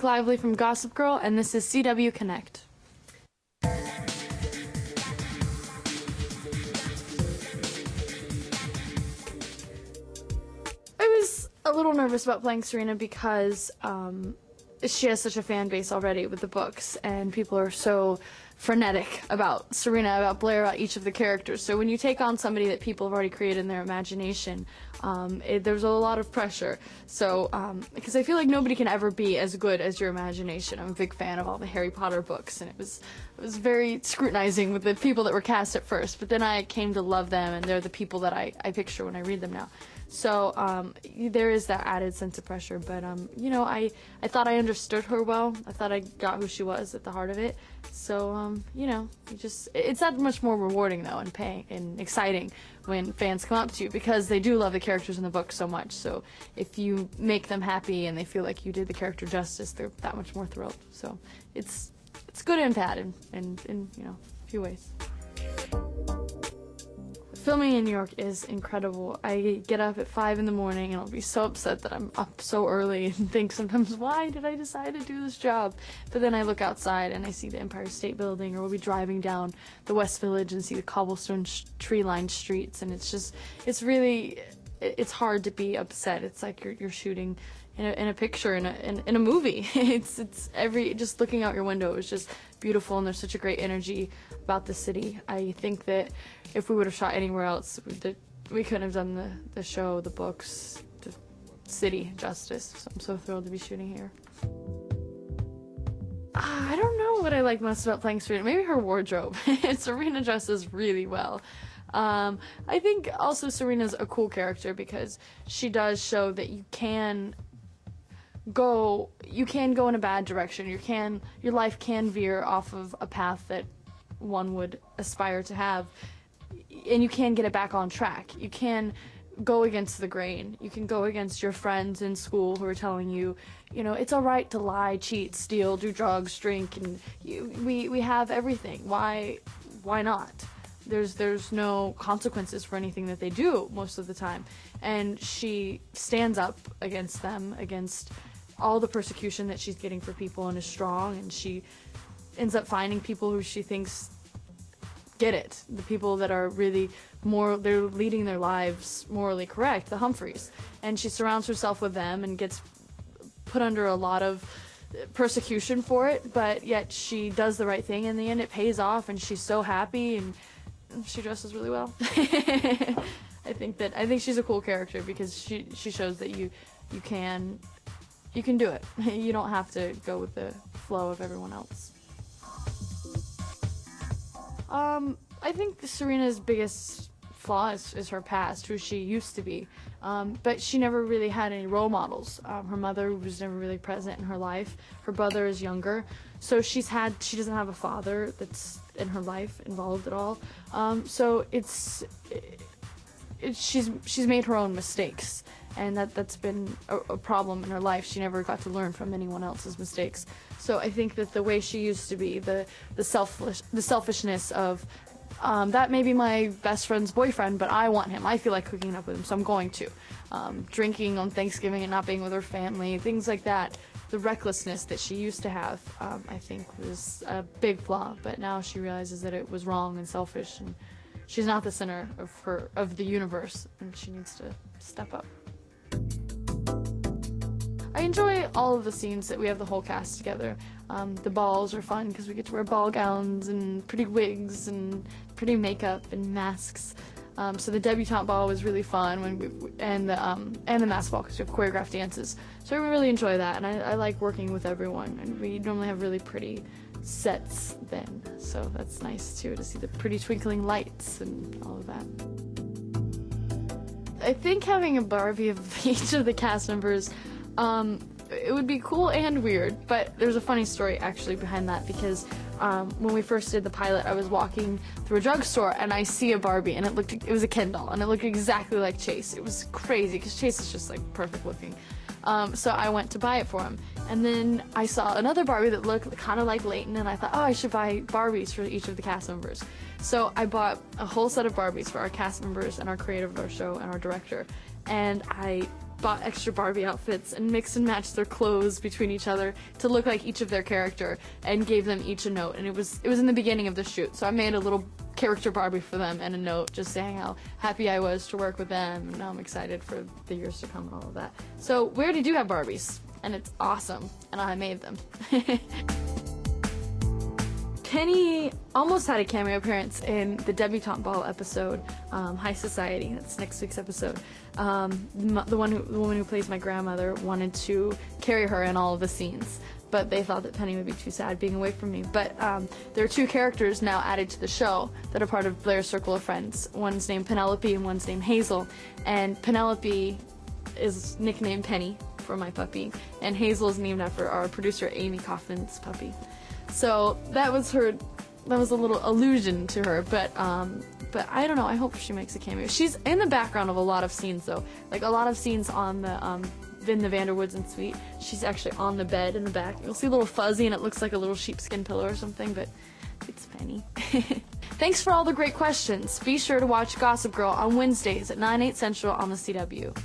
Lively from Gossip Girl, and this is CW Connect. I was a little nervous about playing Serena because she has such a fan base already with the books, and people are so frenetic about Serena, about Blair, about each of the characters. So when you take on somebody that people have already created in their imagination, there's a lot of pressure. So, because I feel like nobody can ever be as good as your imagination. I'm a big fan of all the Harry Potter books, and it was very scrutinizing with the people that were cast at first, but then I came to love them, and they're the people that I picture when I read them now. So there is that added sense of pressure, but you know, I thought I understood her well. I thought I got who she was at the heart of it. So you know, it's that much more rewarding though, and exciting when fans come up to you, because they do love the characters in the book so much. So if you make them happy and they feel like you did the character justice, they're that much more thrilled. So it's good and bad in you know, a few ways. Filming in New York is incredible. I get up at 5 in the morning and I'll be so upset that I'm up so early and think sometimes, why did I decide to do this job? But then I look outside and I see the Empire State Building, or we'll be driving down the West Village and see the cobblestone tree-lined streets, and it's really hard to be upset. It's like you're shooting in a picture, in a movie. It's just looking out your window is just beautiful, and there's such a great energy about the city. I think that if we would have shot anywhere else, we couldn't have done the show, the books, the city justice. So I'm so thrilled to be shooting here. I don't know what I like most about playing Serena. Maybe her wardrobe. Serena dresses really well. I think also Serena's a cool character because she does show that you can go in a bad direction. Your life can veer off of a path that one would aspire to have, and you can get it back on track. You can go against the grain. You can go against your friends in school who are telling you, you know, it's all right to lie, cheat, steal, do drugs, drink, and we have everything. Why not? There's no consequences for anything that they do most of the time. And she stands up against them, against all the persecution that she's getting for people, and is strong, and she ends up finding people who she thinks get it. The people that are really they're leading their lives morally correct, the Humphreys. And she surrounds herself with them and gets put under a lot of persecution for it, but yet she does the right thing. In the end, it pays off, and she's so happy, and she dresses really well. I think she's a cool character because she shows that you can do it. You don't have to go with the flow of everyone else. I think Serena's biggest flaw is her past, who she used to be, but she never really had any role models. Her mother was never really present in her life. Her brother is younger, so she doesn't have a father that's in her life involved at all. So she's made her own mistakes, and that's been a problem in her life. She never got to learn from anyone else's mistakes. So I think that the way she used to be, the selfishness of that may be my best friend's boyfriend, but I want him. I feel like hooking up with him, so I'm going to. Drinking on Thanksgiving and not being with her family, things like that. The recklessness that she used to have, I think, was a big flaw. But now she realizes that it was wrong and selfish, and she's not the center of the universe, and she needs to step up. I enjoy all of the scenes that we have the whole cast together. The balls are fun because we get to wear ball gowns and pretty wigs and pretty makeup and masks. So the debutante ball was really fun and the mask ball because we have choreographed dances. So we really enjoy that, and I like working with everyone. And we normally have really pretty sets then, so that's nice too, to see the pretty twinkling lights and all of that. I think having a Barbie of each of the cast members, it would be cool and weird, but there's a funny story actually behind that, because when we first did the pilot, I was walking through a drugstore and I see a Barbie, and it was a Ken doll, and it looked exactly like Chase. It was crazy because Chase is just like perfect looking. So I went to buy it for him, and then I saw another Barbie that looked kind of like Leighton, and I thought, oh, I should buy Barbies for each of the cast members. So I bought a whole set of Barbies for our cast members and our creator of our show and our director, and I bought extra Barbie outfits and mixed and matched their clothes between each other to look like each of their character, and gave them each a note. And it was in the beginning of the shoot, so I made a little character Barbie for them and a note just saying how happy I was to work with them and how I'm excited for the years to come and all of that. So we already do have Barbies, and it's awesome, and I made them. Penny almost had a cameo appearance in the debutante ball episode, High Society. That's next week's episode. The woman who plays my grandmother wanted to carry her in all of the scenes, but they thought that Penny would be too sad being away from me. But there are two characters now added to the show that are part of Blair's Circle of Friends. One's named Penelope and one's named Hazel. And Penelope is nicknamed Penny for my puppy, and Hazel is named after our producer Amy Kaufman's puppy. So that was a little allusion to her, but I don't know, I hope she makes a cameo. She's in the background of a lot of scenes though, like a lot of scenes on the in the Vanderwoodson suite. She's actually on the bed in the back. You'll see a little fuzzy and it looks like a little sheepskin pillow or something, but it's Penny. Thanks for all the great questions. Be sure to watch Gossip Girl on Wednesdays at 9/8 Central on the CW.